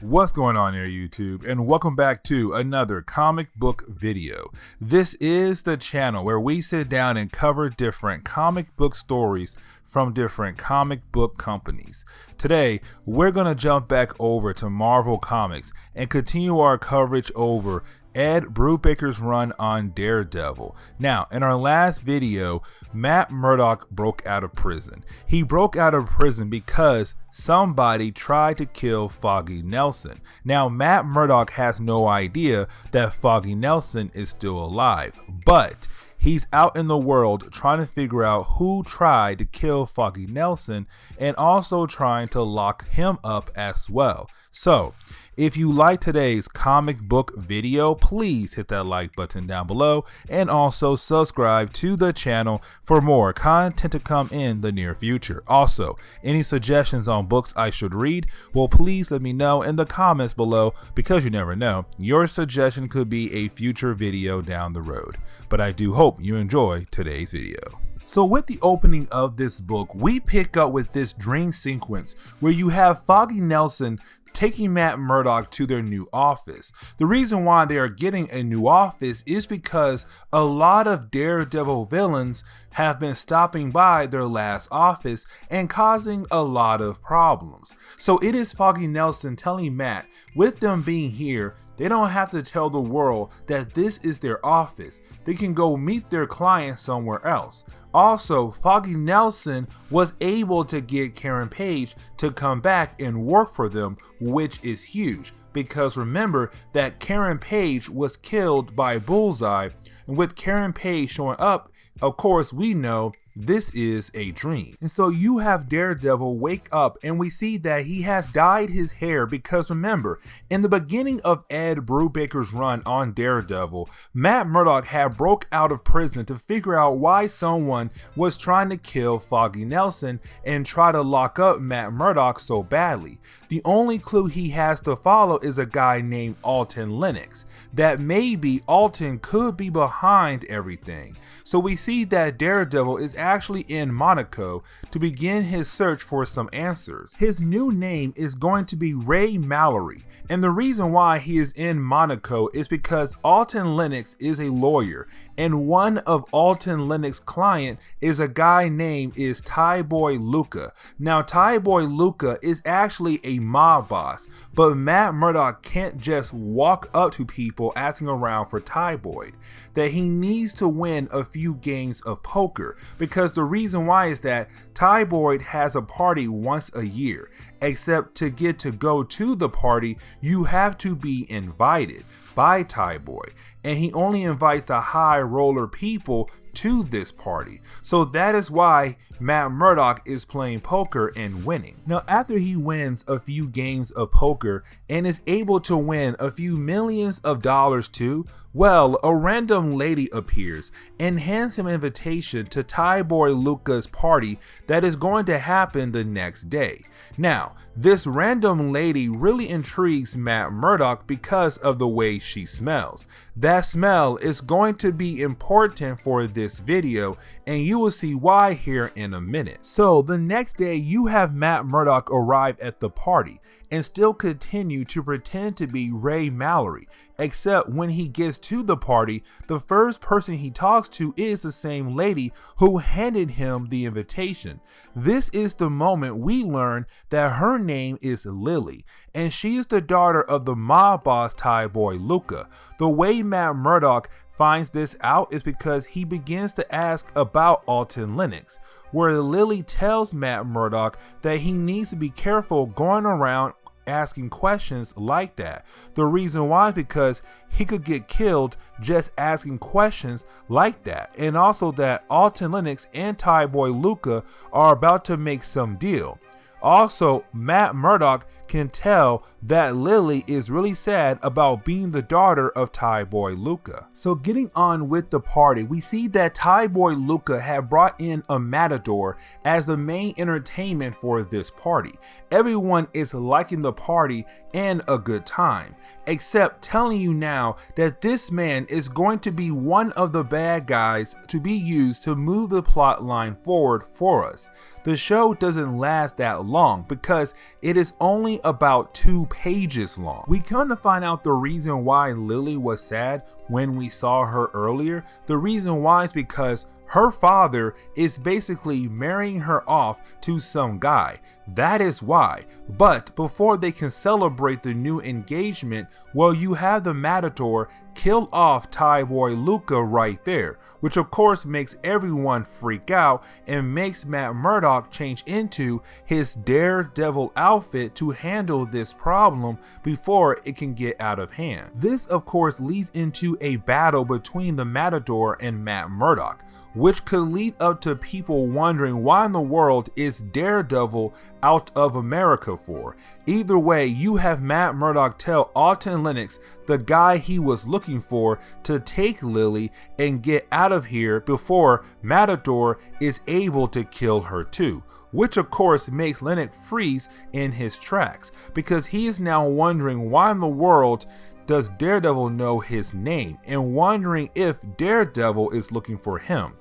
What's going on here, YouTube, and welcome back to another comic book video. This is the channel where we sit down and cover different comic book stories from different comic book companies. Today, we're going to jump back over to Marvel Comics and continue our coverage over Ed Brubaker's run on Daredevil. Now, in our last video, Matt Murdock broke out of prison. He broke out of prison because somebody tried to kill Foggy Nelson. Now, Matt Murdock has no idea that Foggy Nelson is still alive, but he's out in the world trying to figure out who tried to kill Foggy Nelson and also trying to lock him up as well. So, if you like today's comic book video, please hit that like button down below and also subscribe to the channel for more content to come in the near future. Also, any suggestions on books I should read, well, please let me know in the comments below, because you never know, your suggestion could be a future video down the road. But I do hope you enjoy today's video. So with the opening of this book, we pick up with this dream sequence where you have Foggy Nelson taking Matt Murdock to their new office. The reason why they are getting a new office is because a lot of Daredevil villains have been stopping by their last office and causing a lot of problems. So it is Foggy Nelson telling Matt, with them being here, they don't have to tell the world that this is their office. They can go meet their clients somewhere else. Also, Foggy Nelson was able to get Karen Page to come back and work for them, which is huge. Because remember that Karen Page was killed by Bullseye, and with Karen Page showing up, of course we know this is a dream. And so you have Daredevil wake up and we see that he has dyed his hair because remember, in the beginning of Ed Brubaker's run on Daredevil, Matt Murdock had broke out of prison to figure out why someone was trying to kill Foggy Nelson and try to lock up Matt Murdock so badly. The only clue he has to follow is a guy named Alton Lennox, that maybe Alton could be behind everything. So we see that Daredevil is actually in Monaco to begin his search for some answers. His new name is going to be Ray Mallory, and the reason why he is in Monaco is because Alton Lennox is a lawyer, and one of Alton Lennox's client is a guy named Ty Boy Luca. Now Ty Boy Luca is actually a mob boss, but Matt Murdock can't just walk up to people asking around for Ty Boy. That he needs to win a few games of poker, because the reason why is that Ty Boyd has a party once a year, except to get to go to the party you have to be invited by Ty Boyd, and he only invites the high roller people to this party. So that is why Matt Murdock is playing poker and winning. Now after he wins a few games of poker and is able to win a few millions of dollars too, well, a random lady appears and hands him an invitation to Ty Boy Luca's party that is going to happen the next day. Now, this random lady really intrigues Matt Murdock because of the way she smells. That smell is going to be important for this video, and you will see why here in a minute. So the next day you have Matt Murdock arrive at the party and still continue to pretend to be Ray Mallory, except when he gets to the party, the first person he talks to is the same lady who handed him the invitation. This is the moment we learn that her name is Lily, and she is the daughter of the mob boss Ty Boy Luca. The way Matt Murdock finds this out is because he begins to ask about Alton Lennox, where Lily tells Matt Murdock that he needs to be careful going around asking questions like that. The reason why is because he could get killed just asking questions like that, and also that Alton Lennox and Ty Boy Luca are about to make some deal. Also, Matt Murdock can tell that Lily is really sad about being the daughter of Ty Boy Luca. So getting on with the party, we see that Ty Boy Luca had brought in a matador as the main entertainment for this party. Everyone is liking the party and a good time, except telling you now that this man is going to be one of the bad guys to be used to move the plot line forward for us. The show doesn't last that long because it is only about 2 pages long. We come to find out the reason why Lily was sad when we saw her earlier. The reason why is because her father is basically marrying her off to some guy. That is why. But before they can celebrate the new engagement, well, you have the Matador kill off Thai boy Luca right there, which of course makes everyone freak out and makes Matt Murdock change into his Daredevil outfit to handle this problem before it can get out of hand. This of course leads into a battle between the Matador and Matt Murdock, which could lead up to people wondering why in the world is Daredevil out of America for. Either way, you have Matt Murdock tell Alton Lennox, the guy he was looking for, to take Lily and get out of here before Matador is able to kill her too. Which of course makes Lennox freeze in his tracks, because he is now wondering why in the world does Daredevil know his name, and wondering if Daredevil is looking for him.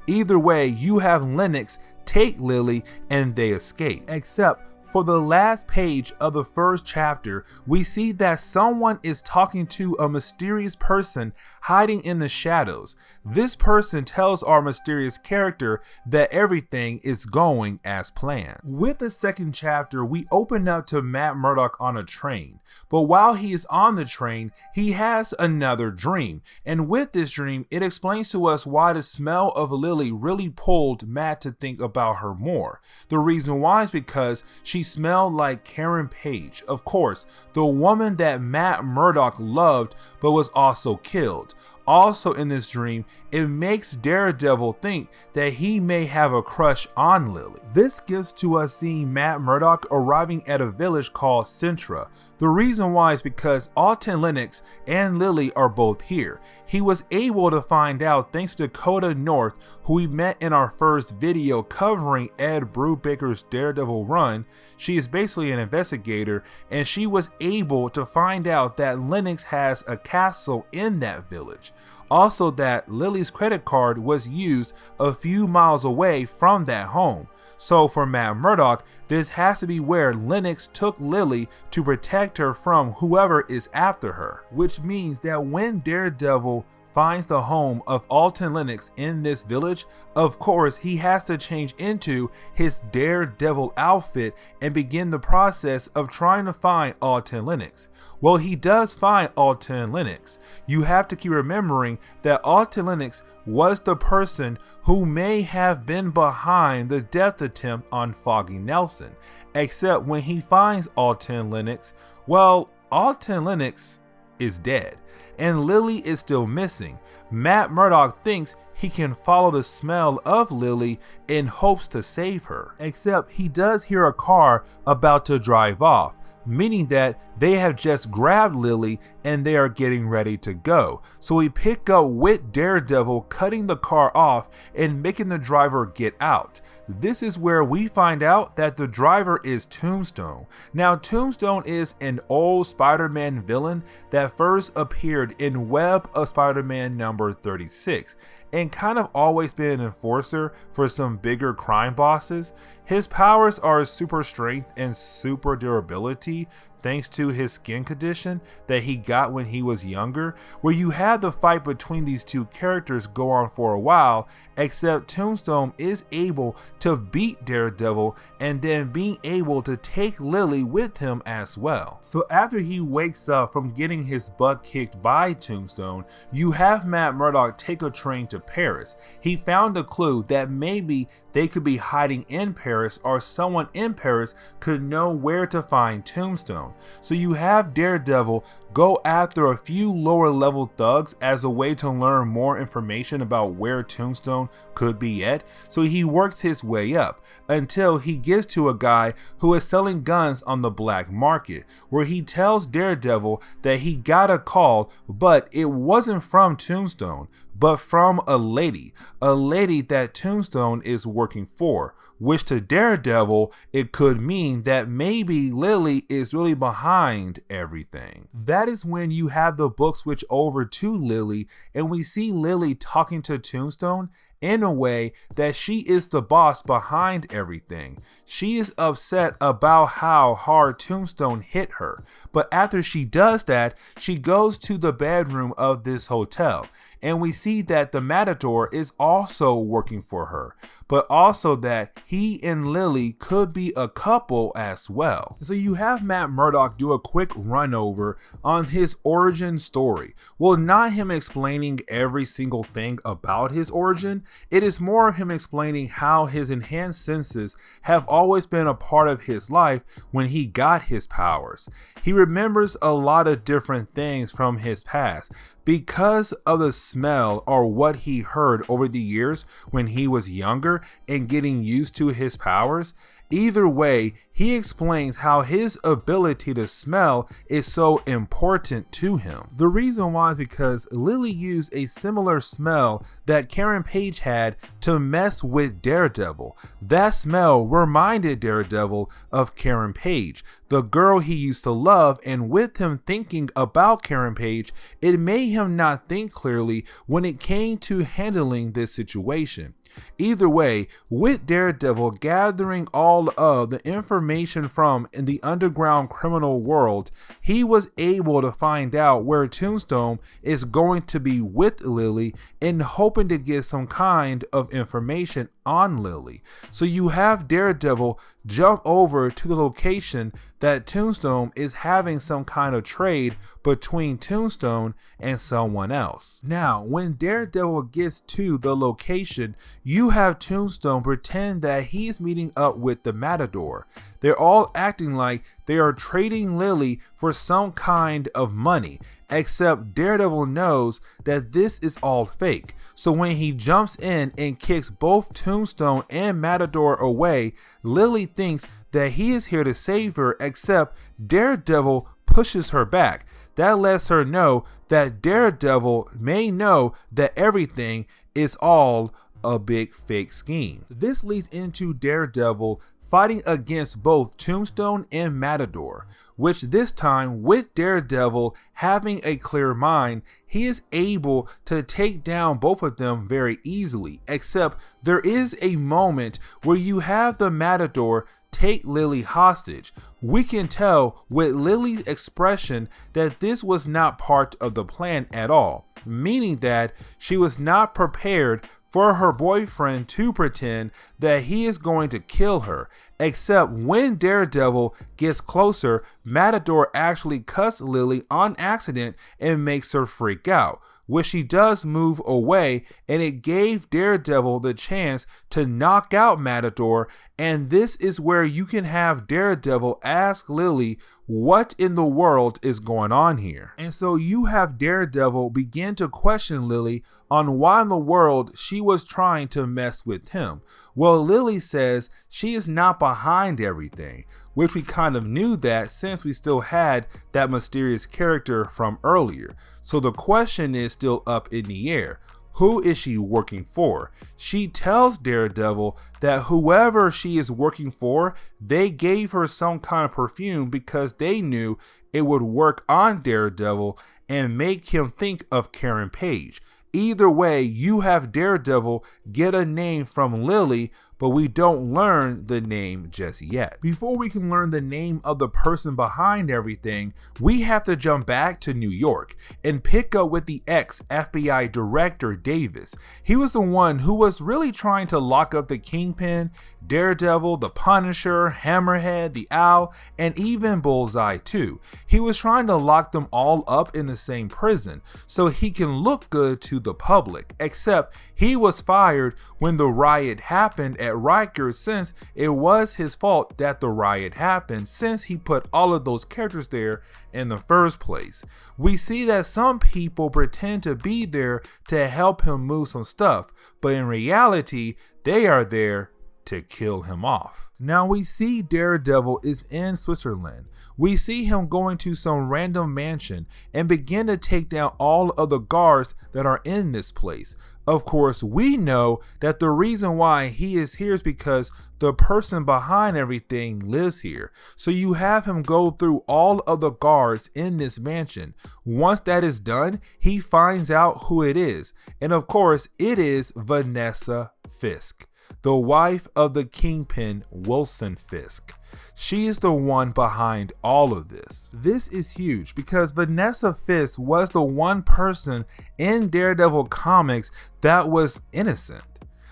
Either way, you have Lennox take Lily and they escape. Except for the last page of the first chapter, we see that someone is talking to a mysterious person hiding in the shadows. This person tells our mysterious character that everything is going as planned. With the second chapter, we open up to Matt Murdock on a train. But while he is on the train, he has another dream. And with this dream, it explains to us why the smell of Lily really pulled Matt to think about her more. The reason why is because she smelled like Karen Page, of course, the woman that Matt Murdock loved but was also killed. Also in this dream, it makes Daredevil think that he may have a crush on Lily. This gives to us seeing Matt Murdock arriving at a village called Sintra. The reason why is because Alton Lennox and Lily are both here. He was able to find out thanks to Dakota North, who we met in our first video covering Ed Brubaker's Daredevil run. She is basically an investigator, and she was able to find out that Lennox has a castle in that village. Also that Lily's credit card was used a few miles away from that home. So for Matt Murdock, this has to be where Lennox took Lily to protect her from whoever is after her. Which means that when Daredevil finds the home of Alton Lennox in this village, of course he has to change into his Daredevil outfit and begin the process of trying to find Alton Lennox. Well, he does find Alton Lennox. You have to keep remembering that Alton Lennox was the person who may have been behind the death attempt on Foggy Nelson. Except when he finds Alton Lennox, well, Alton Lennox is dead, and Lily is still missing. Matt Murdock thinks he can follow the smell of Lily in hopes to save her. Except he does hear a car about to drive off, meaning that they have just grabbed Lily and they are getting ready to go. So we pick up with Daredevil cutting the car off and making the driver get out. This is where we find out that the driver is Tombstone. Now, Tombstone is an old Spider-Man villain that first appeared in Web of Spider-Man number 36 and kind of always been an enforcer for some bigger crime bosses. His powers are super strength and super durability, thanks to his skin condition that he got when he was younger, where you had the fight between these two characters go on for a while, except Tombstone is able to beat Daredevil and then being able to take Lily with him as well. So after he wakes up from getting his butt kicked by Tombstone, you have Matt Murdock take a train to Paris. He found a clue that maybe they could be hiding in Paris, or someone in Paris could know where to find Tombstone. So you have Daredevil go after a few lower level thugs as a way to learn more information about where Tombstone could be at. So he works his way up until he gets to a guy who is selling guns on the black market, where he tells Daredevil that he got a call, but it wasn't from Tombstone, but from a lady that Tombstone is working for, which to Daredevil, it could mean that maybe Lily is really behind everything. That is when you have the book switch over to Lily, and we see Lily talking to Tombstone, in a way that she is the boss behind everything. She is upset about how hard Tombstone hit her, but after she does that, she goes to the bedroom of this hotel, and we see that the Matador is also working for her, but also that he and Lily could be a couple as well. So you have Matt Murdock do a quick run over on his origin story. Well, not him explaining every single thing about his origin, it is more of him explaining how his enhanced senses have always been a part of his life when he got his powers. He remembers a lot of different things from his past because of the smell or what he heard over the years when he was younger and getting used to his powers. Either way, he explains how his ability to smell is so important to him. The reason why is because Lily used a similar smell that Karen Page had to mess with Daredevil. That smell reminded Daredevil of Karen Page, the girl he used to love, and with him thinking about Karen Page, it made him not think clearly when it came to handling this situation. Either way, with Daredevil gathering all of the information from in the underground criminal world, he was able to find out where Tombstone is going to be with Lily and hoping to get some kind of information on Lily. So you have Daredevil jump over to the location that Tombstone is having some kind of trade between Tombstone and someone else. Now, when Daredevil gets to the location, you have Tombstone pretend that he's meeting up with the Matador. They're all acting like they are trading Lily for some kind of money, except Daredevil knows that this is all fake. So when he jumps in and kicks both Tombstone and Matador away, Lily thinks that he is here to save her, except Daredevil pushes her back. That lets her know that Daredevil may know that everything is all a big fake scheme. This leads into Daredevil fighting against both Tombstone and Matador, which this time, with Daredevil having a clear mind, he is able to take down both of them very easily, except there is a moment where you have the Matador take Lily hostage. We can tell with Lily's expression that this was not part of the plan at all, meaning that she was not prepared for her boyfriend to pretend that he is going to kill her, except when Daredevil gets closer, Matador actually cuts Lily on accident and makes her freak out, which she does move away, and it gave Daredevil the chance to knock out Matador, and this is where you can have Daredevil ask Lily what in the world is going on here. And so you have Daredevil begin to question Lily on why in the world she was trying to mess with him. Well, Lily says she is not behind everything, which we kind of knew that since we still had that mysterious character from earlier. So the question is still up in the air. Who is she working for? She tells Daredevil that whoever she is working for, they gave her some kind of perfume because they knew it would work on Daredevil and make him think of Karen Page. Either way, you have Daredevil get a name from Lily, but we don't learn the name just yet. Before we can learn the name of the person behind everything, we have to jump back to New York and pick up with the ex-FBI director Davis. He was the one who was really trying to lock up the Kingpin, Daredevil, the Punisher, Hammerhead, the Owl, and even Bullseye too. He was trying to lock them all up in the same prison so he can look good to the public, except he was fired when the riot happened at Rikers, since it was his fault that the riot happened, since he put all of those characters there in the first place. We see that some people pretend to be there to help him move some stuff, but in reality they are there to kill him off. Now we see Daredevil is in Switzerland. We see him going to some random mansion and begin to take down all of the guards that are in this place. Of course, we know that the reason why he is here is because the person behind everything lives here. So you have him go through all of the guards in this mansion. Once that is done, he finds out who it is. And of course, it is Vanessa Fisk, the wife of the kingpin Wilson Fisk. She is the one behind all of this. This is huge because Vanessa Fisk was the one person in Daredevil comics that was innocent.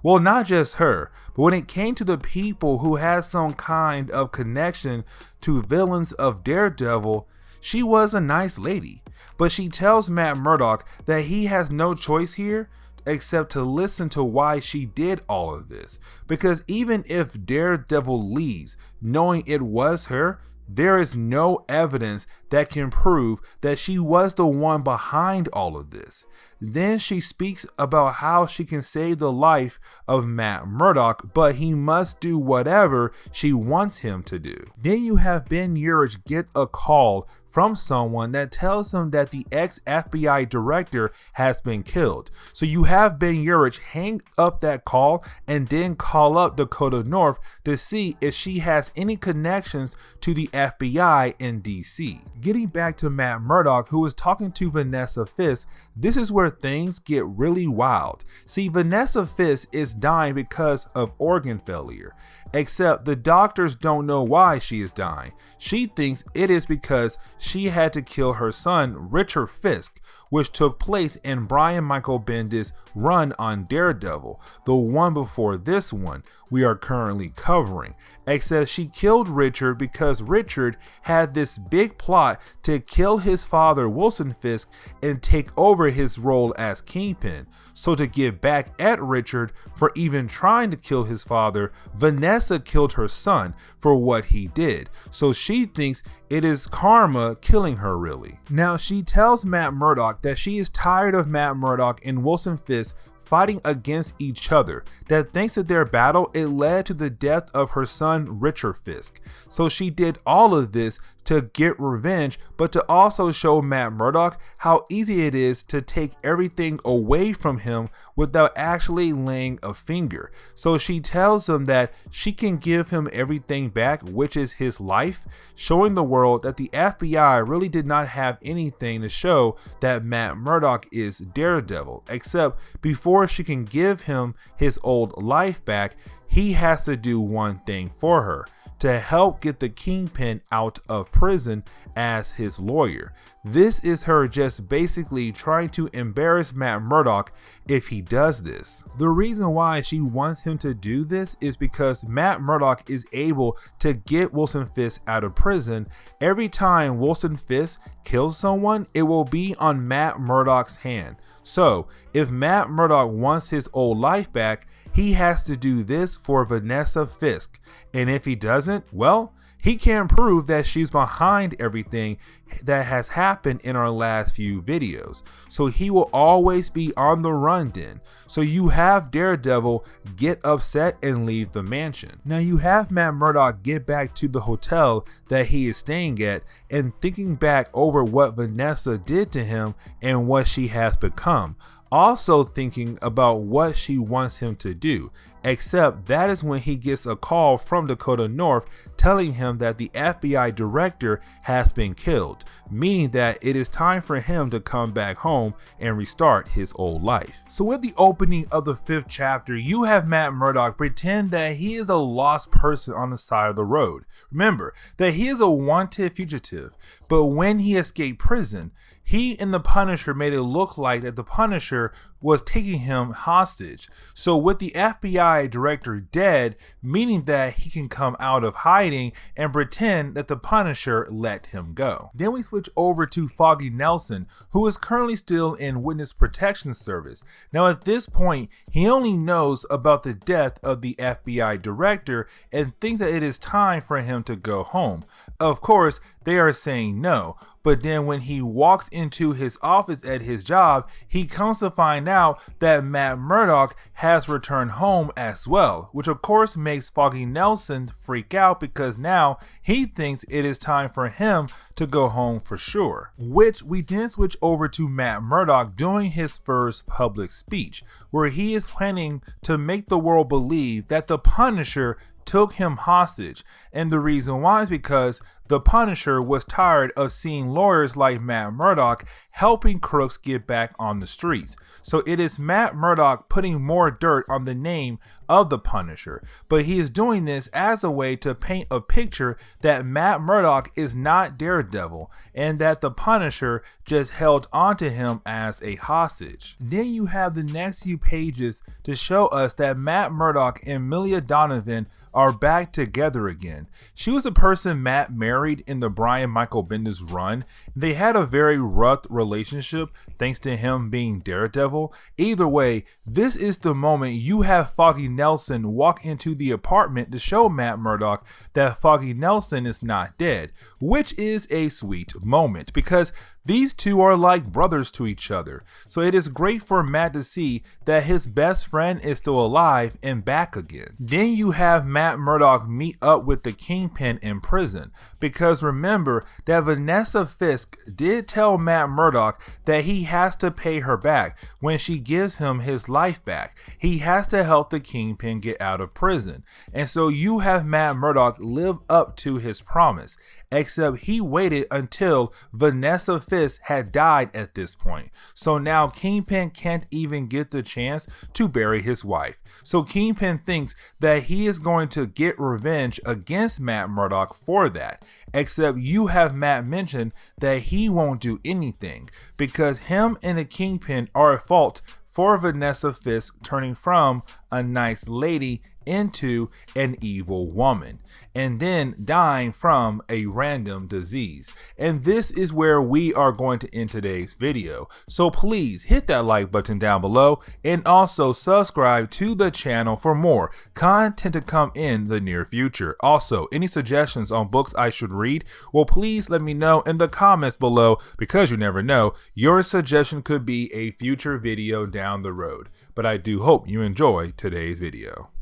Well, not just her, but when it came to the people who had some kind of connection to villains of Daredevil, she was a nice lady. But she tells Matt Murdock that he has no choice here except to listen to why she did all of this. Because even if Daredevil leaves knowing it was her, there is no evidence that can prove that she was the one behind all of this. Then she speaks about how she can save the life of Matt Murdock, but he must do whatever she wants him to do. Then you have Ben Urich get a call from someone that tells him that the ex-FBI director has been killed. So you have Ben Urich hang up that call and then call up Dakota North to see if she has any connections to the FBI in DC. Getting back to Matt Murdock, who is talking to Vanessa Fisk, this is where things get really wild. See, Vanessa Fisk is dying because of organ failure, except the doctors don't know why she is dying. She thinks it is because she had to kill her son, Richard Fisk, which took place in Brian Michael Bendis' run on Daredevil, the one before this one we are currently covering. Except she killed Richard because Richard had this big plot to kill his father, Wilson Fisk, and take over his role as Kingpin. So to get back at Richard for even trying to kill his father, Vanessa killed her son for what he did. So she thinks it is karma killing her, really. Now she tells Matt Murdock that she is tired of Matt Murdock and Wilson Fisk fighting against each other, that thanks to their battle it led to the death of her son Richard Fisk. So she did all of this to get revenge, but to also show Matt Murdock how easy it is to take everything away from him without actually laying a finger. So she tells him that she can give him everything back, which is his life, showing the world that the FBI really did not have anything to show that Matt Murdock is Daredevil, except before she can give him his old life back, he has to do one thing for her: to help get the Kingpin out of prison as his lawyer. This is her just basically trying to embarrass Matt Murdock if he does this. The reason why she wants him to do this is because Matt Murdock is able to get Wilson Fisk out of prison. Every time Wilson Fisk kills someone, it will be on Matt Murdock's hand. So if Matt Murdock wants his old life back, he has to do this for Vanessa Fisk. And if he doesn't, well, he can't prove that she's behind everything that has happened in our last few videos. So he will always be on the run then. So you have Daredevil get upset and leave the mansion. Now you have Matt Murdock get back to the hotel that he is staying at and thinking back over what Vanessa did to him and what she has become. Also thinking about what she wants him to do, except that is when he gets a call from Dakota North telling him that the FBI director has been killed, meaning that it is time for him to come back home and restart his old life. So with the opening of the 5th chapter, you have Matt Murdock pretend that he is a lost person on the side of the road. Remember that he is a wanted fugitive, but when he escaped prison, he and the Punisher made it look like that the Punisher was taking him hostage. So with the FBI director dead, meaning that he can come out of hiding and pretend that the Punisher let him go. Then we switch over to Foggy Nelson, who is currently still in Witness Protection Service. Now at this point, he only knows about the death of the FBI director and thinks that it is time for him to go home. Of course, they are saying no, but then when he walks into his office at his job, he comes to find out that Matt Murdock has returned home as well, which of course makes Foggy Nelson freak out because now he thinks it is time for him to go home for sure. Which we then switch over to Matt Murdock doing his first public speech, where he is planning to make the world believe that the Punisher took him hostage, and the reason why is because the Punisher was tired of seeing lawyers like Matt Murdock helping crooks get back on the streets. So it is Matt Murdock putting more dirt on the name of the Punisher, but he is doing this as a way to paint a picture that Matt Murdock is not Daredevil and that the Punisher just held onto him as a hostage. Then you have the next few pages to show us that Matt Murdock and Millie Donovan are back together again. She was the person Matt married in the Brian Michael Bendis run. They had a very rough relationship thanks to him being Daredevil. Either way, this is the moment you have Foggy Nelson walk into the apartment to show Matt Murdock that Foggy Nelson is not dead, which is a sweet moment because these two are like brothers to each other. So it is great for Matt to see that his best friend is still alive and back again. Then you have Matt Murdock meet up with the Kingpin in prison, because remember that Vanessa Fisk did tell Matt Murdock that he has to pay her back when she gives him his life back. He has to help the Kingpin get out of prison. And so you have Matt Murdock live up to his promise, except he waited until Vanessa Fisk had died at this point. So now Kingpin can't even get the chance to bury his wife. So Kingpin thinks that he is going to get revenge against Matt Murdock for that, except you have Matt mention that he won't do anything because him and the Kingpin are at fault for Vanessa Fisk turning from a nice lady into an evil woman and then dying from a random disease. And this is where we are going to end today's video. So please hit that like button down below and also subscribe to the channel for more content to come in the near future. Also, any suggestions on books I should read, well, please let me know in the comments below, because you never know, your suggestion could be a future video down the road. But I do hope you enjoy today's video.